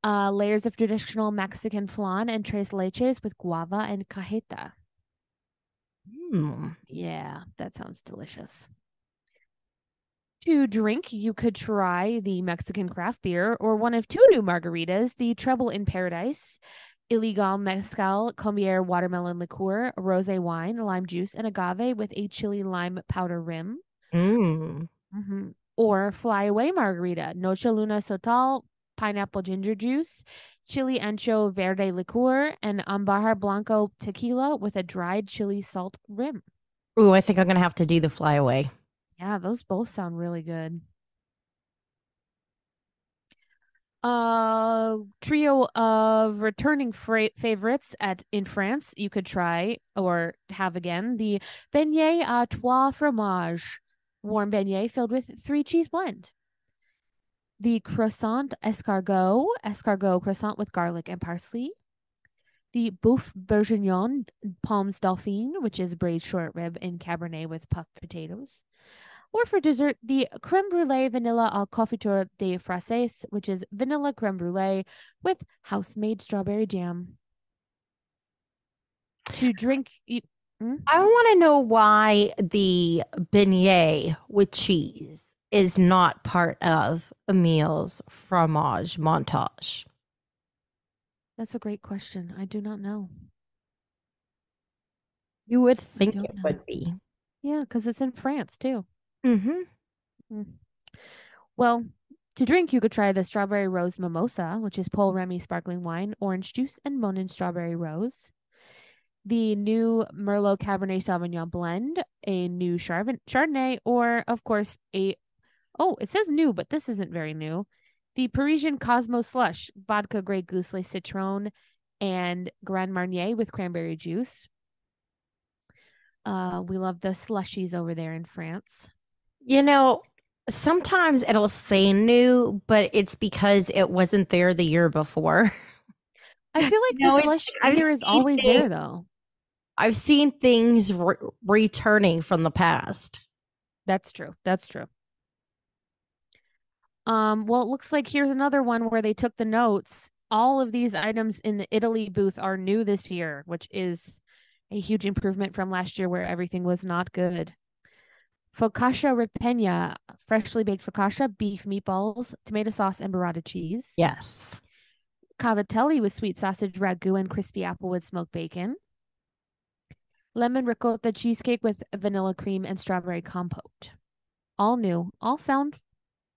Layers of traditional Mexican flan and tres leches with guava and cajeta. Yeah, that sounds delicious. To drink, you could try the Mexican craft beer or one of two new margaritas, the Treble in Paradise, Illegal Mezcal, Combier watermelon liqueur, rosé wine, lime juice, and agave with a chili lime powder rim. Or Fly Away Margarita, Noche Luna Sotal, pineapple ginger juice, chili ancho verde liqueur, and Ambajar Blanco tequila with a dried chili salt rim. Ooh, I think I'm going to have to do the Fly Away. Yeah, those both sound really good. Trio of returning favorites in France. You could try or have again the beignet à trois fromages, warm beignet filled with 3 cheese blend. The croissant escargot croissant with garlic and parsley. The boeuf bourguignon pommes dauphine, which is braised short rib and cabernet with puffed potatoes. Or for dessert, the creme brulee vanilla au confiture de fraises, which is vanilla creme brulee with house-made strawberry jam. To drink... I want to know why the beignet with cheese is not part of Emile's fromage montage. That's a great question. I do not know. You would think it would be. Yeah, because it's in France too. Mm-hmm. Well, to drink, you could try the strawberry rose mimosa, which is Paul Remy sparkling wine, orange juice, and Monin strawberry rose. The new Merlot Cabernet Sauvignon blend, a new Chardonnay, or, of course, it says new, but this isn't very new. The Parisian Cosmo Slush, vodka Grey Goose Le Citron, and Grand Marnier with cranberry juice. We love the slushies over there in France. You know, sometimes it'll say new, but it's because it wasn't there the year before. I feel like the slush beer is always there, though. I've seen things returning from the past. That's true. Well, it looks like here's another one where they took the notes. All of these items in the Italy booth are new this year, which is a huge improvement from last year where everything was not good. Focaccia Ripenna, freshly baked focaccia, beef meatballs, tomato sauce, and burrata cheese. Yes. Cavatelli with sweet sausage ragu and crispy applewood smoked bacon. Lemon ricotta cheesecake with vanilla cream and strawberry compote. All new. All sound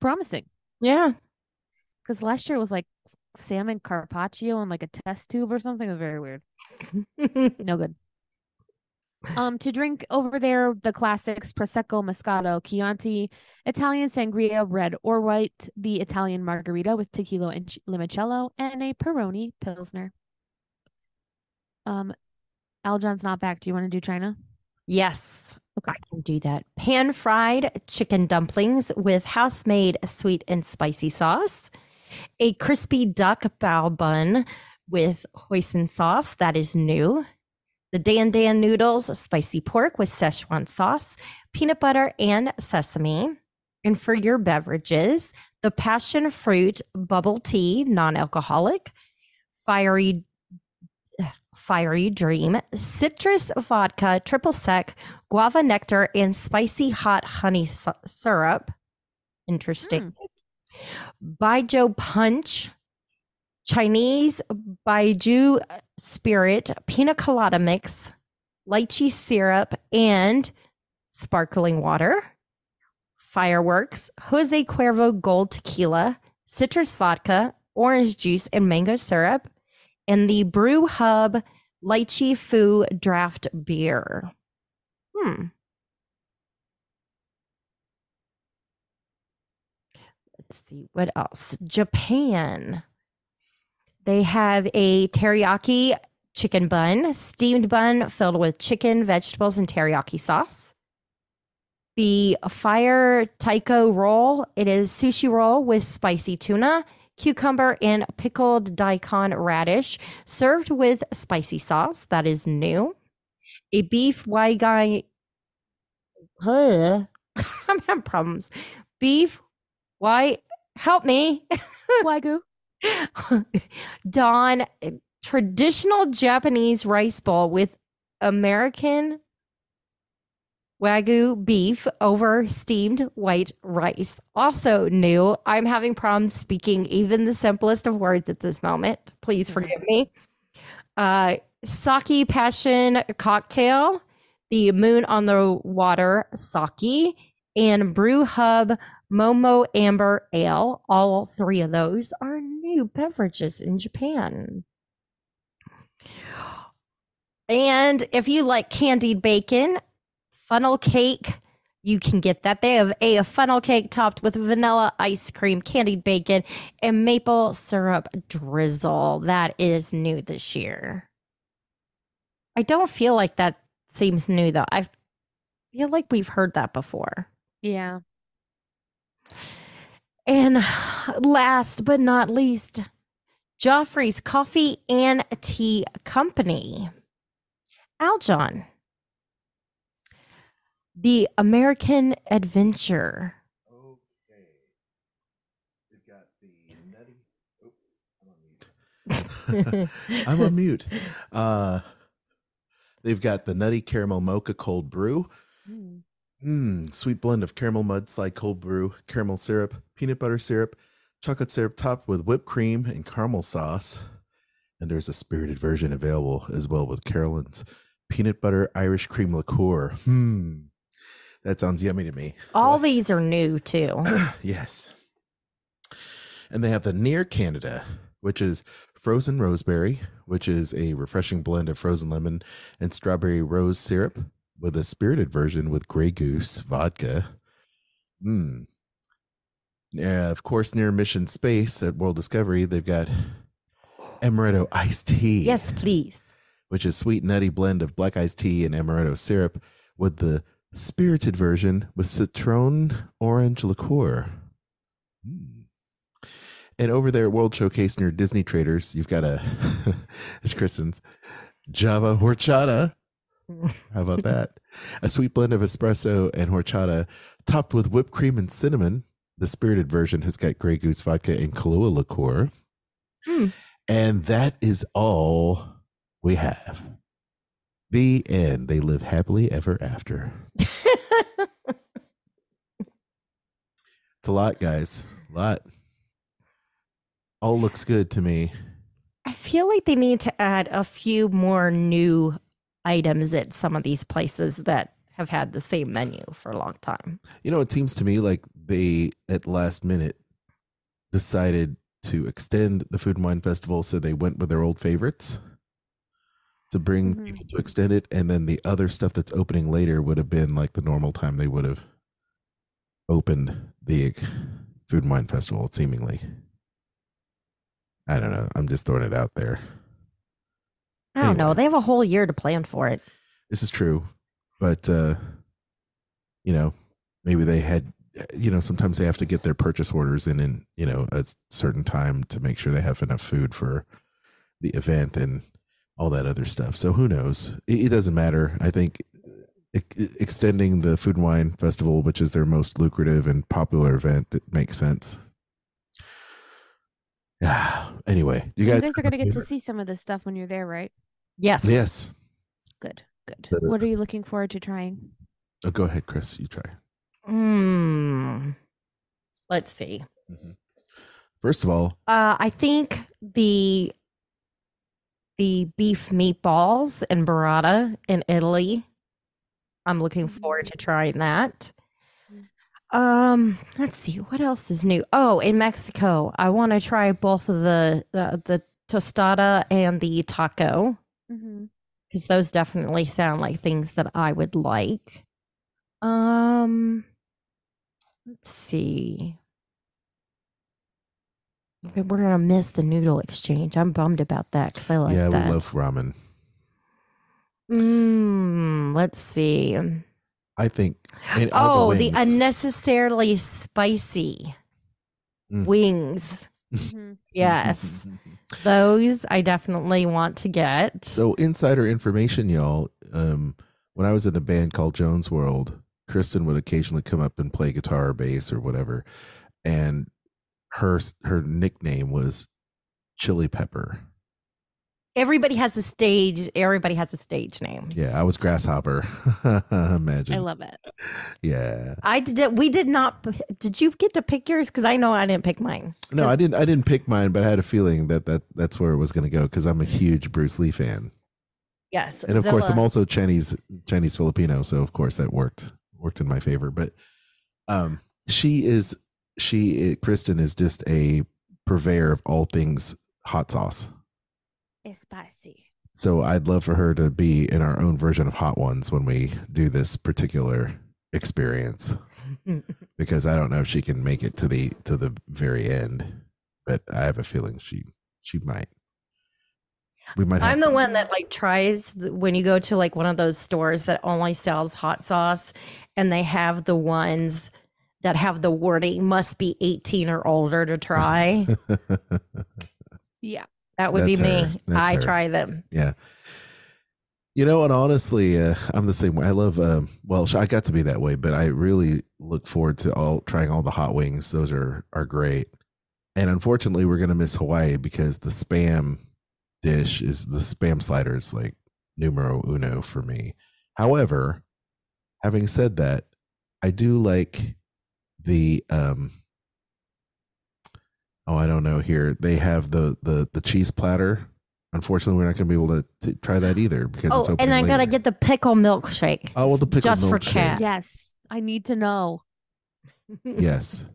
promising. Yeah. Because last year it was like salmon carpaccio on like a test tube or something. It was very weird. No good. To drink over there, the classics: Prosecco, Moscato, Chianti, Italian Sangria, red or white, the Italian Margarita with tequila and limoncello, and a Peroni Pilsner. Aljon's not back. Do you want to do China? Yes, Okay. I can do that. Pan-fried chicken dumplings with house-made sweet and spicy sauce. A crispy duck bao bun with hoisin sauce. That is new. The Dan Dan noodles, spicy pork with Szechuan sauce, peanut butter, and sesame. And for your beverages, the passion fruit bubble tea, non-alcoholic, fiery dream, citrus vodka, triple sec, guava nectar, and spicy hot honey syrup. Interesting. Baijiu punch, Chinese Baijiu spirit, pina colada mix, lychee syrup, and sparkling water. Fireworks, Jose Cuervo gold tequila, citrus vodka, orange juice, and mango syrup. And the Brew Hub lychee foo draft beer. Let's see what else. Japan. They have a teriyaki chicken bun, steamed bun filled with chicken, vegetables, and teriyaki sauce. The fire taiko roll. It is sushi roll with spicy tuna, cucumber, and pickled daikon radish, served with spicy sauce. That is new. A beef waigai. I'm having problems. Beef help me. Wagyu. Don traditional Japanese rice bowl with American Wagyu beef over steamed white rice. Also new. I'm having problems speaking even the simplest of words at this moment. Please forgive me. Sake passion cocktail, the moon on the water sake, and Brew Hub Momo Amber Ale. All three of those are new beverages in Japan. And if you like candied bacon, funnel cake, you can get that. They have a funnel cake topped with vanilla ice cream, candied bacon, and maple syrup drizzle. That is new this year. I don't feel like that seems new, though. I feel like we've heard that before. Yeah. And last but not least, Joffrey's Coffee and Tea Company. Aljon. The American Adventure. Okay. They've got the nutty. Oh, I'm on mute. They've got the nutty caramel mocha cold brew. Sweet blend of caramel mudslide cold brew, caramel syrup, peanut butter syrup, chocolate syrup topped with whipped cream and caramel sauce. And there's a spirited version available as well with Carolyn's peanut butter Irish cream liqueur. That sounds yummy to me. All these are new too. Yes. And they have the Near Canada, which is frozen roseberry, which is a refreshing blend of frozen lemon and strawberry rose syrup with a spirited version with Grey Goose vodka. Of course, near Mission Space at World Discovery, they've got amaretto iced tea. Yes, please. Which is sweet nutty blend of black iced tea and amaretto syrup with the spirited version with citron orange liqueur. And over there at World Showcase near Disney Traders, you've got as Kristen's, Java horchata. How about that? A sweet blend of espresso and horchata topped with whipped cream and cinnamon. The spirited version has got Grey Goose vodka and Kahlua liqueur. And that is all we have. The end. They live happily ever after. It's a lot, guys. A lot. All looks good to me. I feel like they need to add a few more new items at some of these places that have had the same menu for a long time. You know, it seems to me like they, at last minute, decided to extend the Food and Wine Festival, so they went with their old favorites to bring people to extend it, and then the other stuff that's opening later would have been like the normal time they would have opened the Food and Wine Festival, seemingly. I don't know. I'm just throwing it out there. I don't know. They have a whole year to plan for it. This is true. But, maybe they had, sometimes they have to get their purchase orders in, a certain time to make sure they have enough food for the event and all that other stuff. So who knows? It doesn't matter. I think extending the Food and Wine Festival, which is their most lucrative and popular event, it makes sense. Yeah. Anyway, you guys are going to get to see some of this stuff when you're there, right? Yes. Yes. Good. What are you looking forward to trying? Oh, go ahead, Chris. You try. Let's see. First of all, I think the beef meatballs and burrata in Italy. I'm looking forward to trying that. Let's see, what else is new? Oh, in Mexico, I want to try both of the tostada and the taco, because those definitely sound like things that I would like. Let's see. We're gonna miss the noodle exchange. I'm bummed about that because I like that. Yeah, we love ramen. Let's see. I think. The unnecessarily spicy wings. Yes. Those I definitely want to get. So insider information, y'all. When I was in a band called Jones World, Kristen would occasionally come up and play guitar or bass or whatever. And her nickname was Chili Pepper. Everybody has a stage name. Yeah, I was Grasshopper. Imagine. I love it. Yeah. We did not. Did you get to pick yours? Because I know I didn't pick mine. No, I didn't pick mine, but I had a feeling that's where it was going to go because I'm a huge Bruce Lee fan. Yes. And of course, I'm also Chinese Filipino, so of course that worked in my favor. But Kristen is just a purveyor of all things hot sauce. It's spicy. So I'd love for her to be in our own version of Hot Ones when we do this particular experience, because I don't know if she can make it to the very end, but I have a feeling she might. We might. I'm the one that tries when you go to one of those stores that only sells hot sauce, and they have the ones that have the wording "must be 18 or older to try." Yeah. That would be me. I try them. Yeah. And honestly, I'm the same way. I love, I got to be that way, but I really look forward to trying all the hot wings. Those are great. And unfortunately, we're going to miss Hawaii because the Spam dish is the Spam sliders, like numero uno for me. However, having said that, I do like the, I don't know here. They have the cheese platter. Unfortunately, we're not going to be able to try that either because it's open. And I got to get the pickle milkshake. Oh, well, the pickle just milkshake. For Kat. Yes. I need to know. Yes.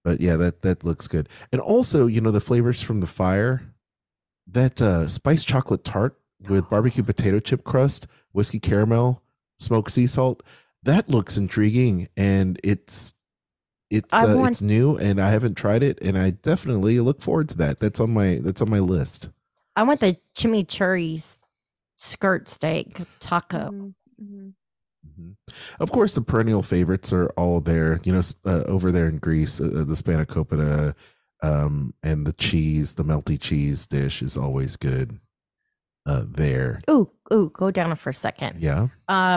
But yeah, that looks good. And also, the flavors from the fire, that spiced chocolate tart with barbecue potato chip crust, whiskey caramel, smoked sea salt, that looks intriguing, and it's new, and I haven't tried it, and I definitely look forward to that. That's on my list. I want the chimichurri skirt steak taco. Of course, the perennial favorites are all there. Over there in Greece, the spanakopita, and the melty cheese dish is always good. There. Ooh, go down for a second. Yeah.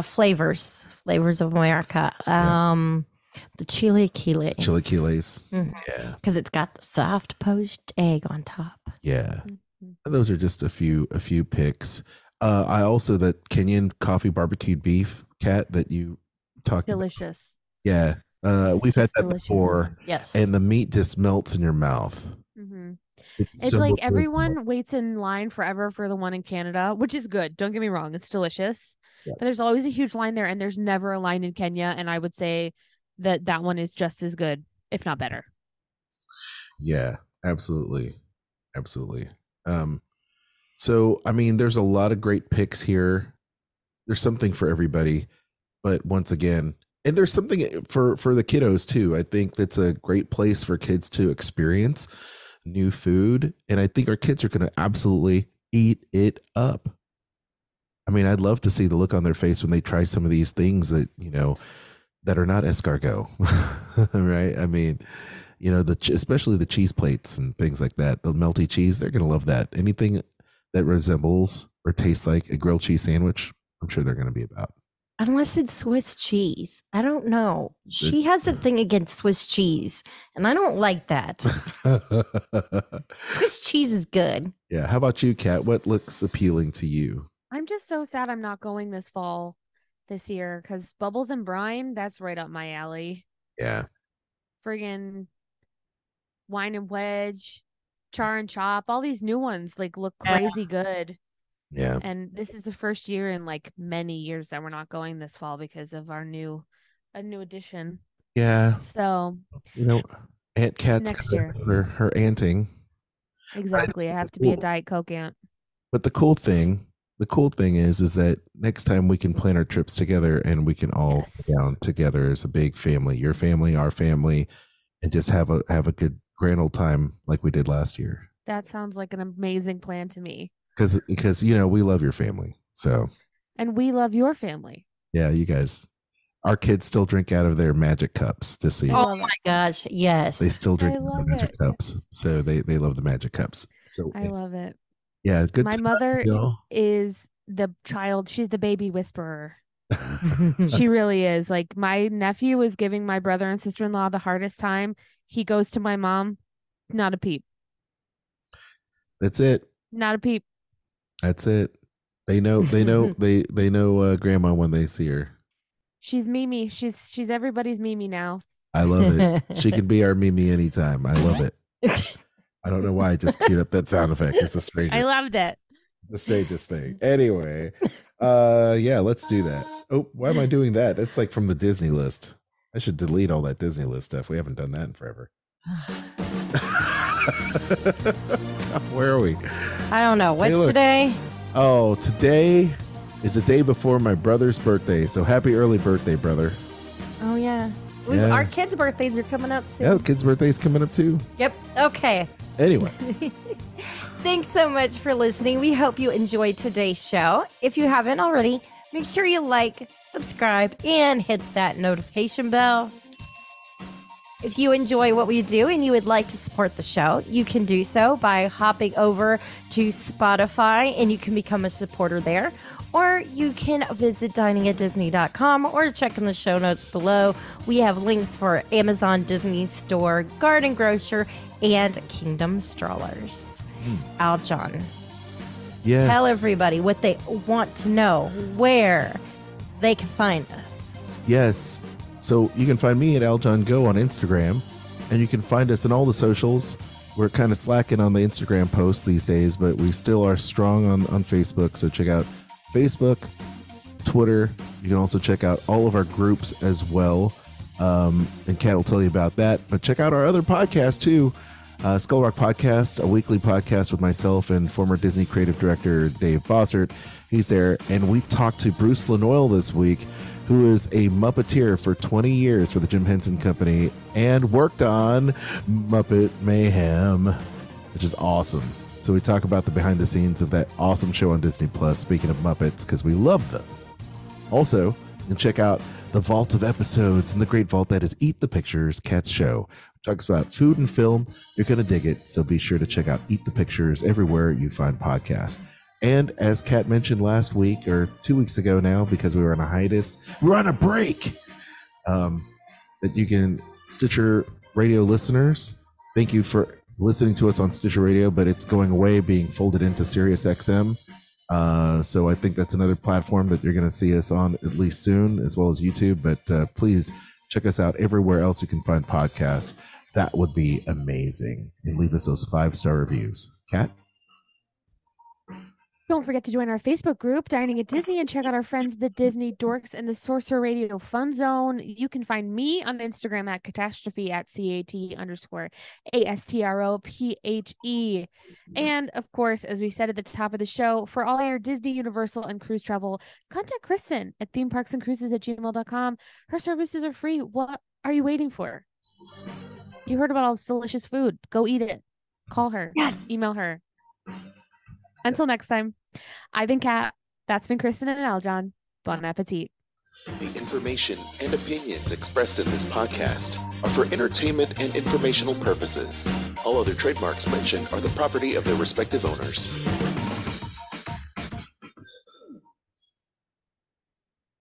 Flavors of America. The chilaquiles. Yeah. Because it's got the soft poached egg on top. Yeah. Those are just a few picks. I also, that Kenyan coffee barbecued beef, Kat, that you talked Delicious. about. Yeah. We've had that delicious. before. Yes. And the meat just melts in your mouth. It's so like good. everyone waits in line forever for the one in Canada, which is good. Don't get me wrong. It's delicious. Yeah. But there's always a huge line there, and there's never a line in Kenya. And I would say that one is just as good, if not better. Yeah. Absolutely. Absolutely. So I mean, there's a lot of great picks here. There's something for everybody, but once again, and there's something for the kiddos too. I think that's a great place for kids to experience new food, and I think our kids are going to absolutely eat it up. I mean, I'd love to see the look on their face when they try some of these things that, that are not escargot, right? I mean, especially the cheese plates and things like that, the melty cheese, they're going to love that. Anything that resembles or tastes like a grilled cheese sandwich, I'm sure they're going to be about. Unless it's Swiss cheese. I don't know. She has a thing against Swiss cheese, and I don't like that. Swiss cheese is good. Yeah. How about you, Kat? What looks appealing to you? I'm just so sad I'm not going this fall this year because Bubbles and Brine, that's right up my alley. Yeah. Friggin' Wine and Wedge, Char and Chop, all these new ones look crazy good. Yeah. And this is the first year in many years that we're not going this fall because of a new addition. Yeah. So Aunt Kat's next year. Her aunting. Exactly. I have to be a Diet Coke aunt. But the cool thing is that next time we can plan our trips together and we can all go down together as a big family, your family, our family, and just have a good grand old time like we did last year. That sounds like an amazing plan to me. Because we love your family. So. And we love your family. Yeah, you guys. Our kids still drink out of their magic cups. Just so you know. Oh my gosh, yes. They still drink out of magic cups. So they love the magic cups. So I love it. Yeah, good. My mother is the child. She's the baby whisperer. She really is. My nephew is giving my brother and sister-in-law the hardest time. He goes to my mom, not a peep. That's it. Not a peep. That's it. They know grandma when they see her. She's Mimi. She's everybody's Mimi now. I love it. She can be our Mimi anytime. I love it. I don't know why I just queued up that sound effect. It's the strangest. I loved it. The strangest thing. Anyway, yeah, let's do that. Oh, why am I doing that? That's from the Disney list. I should delete all that Disney list stuff. We haven't done that in forever. Where are we? I don't know. What's today? Oh, today is the day before my brother's birthday. So happy early birthday, brother. Oh, yeah. Yeah. Our kids' birthdays are coming up soon. Yeah, the kids' birthday's coming up too. Yep. Okay. Anyway. Thanks so much for listening. We hope you enjoyed today's show. If you haven't already, make sure you like, subscribe, and hit that notification bell. If you enjoy what we do and you would like to support the show, you can do so by hopping over to Spotify and you can become a supporter there. Or you can visit diningatdisney.com or check in the show notes below. We have links for Amazon, Disney Store, Garden Grocer, and Kingdom Strollers. Aljon, yes. Tell everybody what they want to know, where they can find us. Yes. So you can find me at Aljon Go on Instagram, and you can find us in all the socials. We're kind of slacking on the Instagram posts these days, but we still are strong on Facebook. So check out Facebook, Twitter. You can also check out all of our groups as well. And Kat will tell you about that. But check out our other podcast too. Skull Rock Podcast, a weekly podcast with myself and former Disney creative director Dave Bossert. He's there. And we talked to Bruce Lanoil this week, who is a Muppeteer for 20 years for the Jim Henson Company and worked on Muppet Mayhem, which is awesome. So we talk about the behind the scenes of that awesome show on Disney Plus, speaking of Muppets, because we love them. Also, you can check out the vault of episodes in the great vault that is Eat the Pictures, Kat's show. It talks about food and film. You're going to dig it. So be sure to check out Eat the Pictures everywhere you find podcasts. And as Kat mentioned last week or 2 weeks ago now, because we were on a hiatus, we're on a break. That you can, Stitcher Radio listeners, thank you for listening to us on Stitcher Radio, but it's going away, being folded into Sirius XM. So I think that's another platform that you're going to see us on at least soon, as well as YouTube. But please check us out everywhere else you can find podcasts. That would be amazing. And leave us those 5-star reviews. Kat? Don't forget to join our Facebook group, Dining at Disney, and check out our friends, the Disney Dorks and the Sorcerer Radio Fun Zone. You can find me on Instagram at Catastrophe at CAT_ASTROPHE. And of course, as we said at the top of the show, for all your Disney, Universal, and cruise travel, contact Kristen at themeparksandcruises@gmail.com. Her services are free. What are you waiting for? You heard about all this delicious food. Go eat it. Call her. Yes. Email her. Until next time, I've been Kat. That's been Kristen and Aljon. Bon appetit. The information and opinions expressed in this podcast are for entertainment and informational purposes. All other trademarks mentioned are the property of their respective owners.